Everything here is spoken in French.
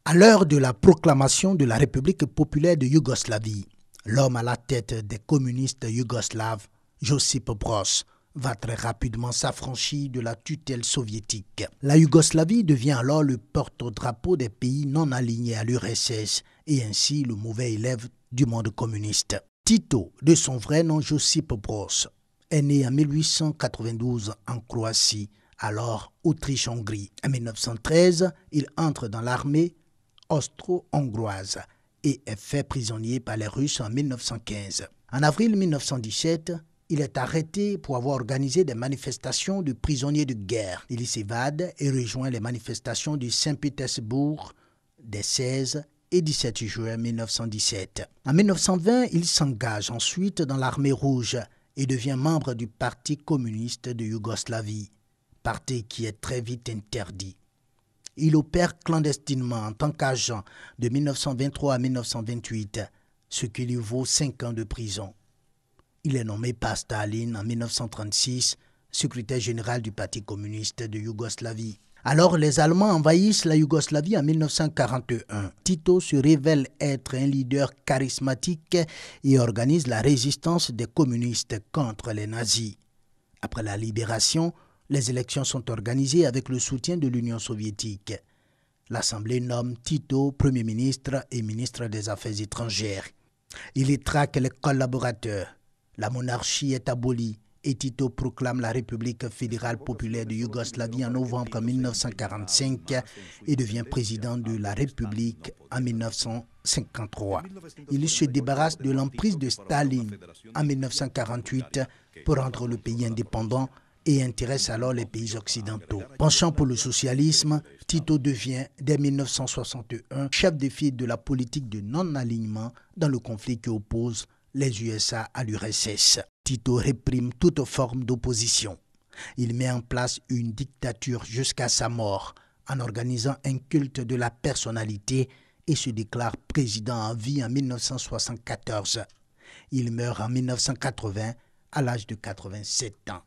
À l'heure de la proclamation de la République populaire de Yougoslavie, l'homme à la tête des communistes yougoslaves, Josip Broz, va très rapidement s'affranchir de la tutelle soviétique. La Yougoslavie devient alors le porte-drapeau des pays non alignés à l'URSS et ainsi le mauvais élève du monde communiste. Tito, de son vrai nom Josip Broz, est né en 1892 en Croatie, alors Autriche-Hongrie. En 1913, il entre dans l'armée austro-hongroise et est fait prisonnier par les Russes en 1915. En avril 1917, il est arrêté pour avoir organisé des manifestations de prisonniers de guerre. Il s'évade et rejoint les manifestations de Saint-Pétersbourg des 16 et 17 juin 1917. En 1920, il s'engage ensuite dans l'armée rouge et devient membre du Parti communiste de Yougoslavie, parti qui est très vite interdit. Il opère clandestinement en tant qu'agent de 1923 à 1928, ce qui lui vaut 5 ans de prison. Il est nommé par Staline en 1936, secrétaire général du Parti communiste de Yougoslavie. Alors les Allemands envahissent la Yougoslavie en 1941. Tito se révèle être un leader charismatique et organise la résistance des communistes contre les nazis. Après la libération, les élections sont organisées avec le soutien de l'Union soviétique. L'Assemblée nomme Tito Premier ministre et ministre des Affaires étrangères. Il y traque les collaborateurs. La monarchie est abolie et Tito proclame la République fédérale populaire de Yougoslavie en novembre 1945 et devient président de la République en 1953. Il se débarrasse de l'emprise de Staline en 1948 pour rendre le pays indépendant et intéresse alors les pays occidentaux. Penchant pour le socialisme, Tito devient, dès 1961, chef de file de la politique de non-alignement dans le conflit qui oppose les USA à l'URSS. Tito réprime toute forme d'opposition. Il met en place une dictature jusqu'à sa mort en organisant un culte de la personnalité et se déclare président à vie en 1974. Il meurt en 1980 à l'âge de 87 ans.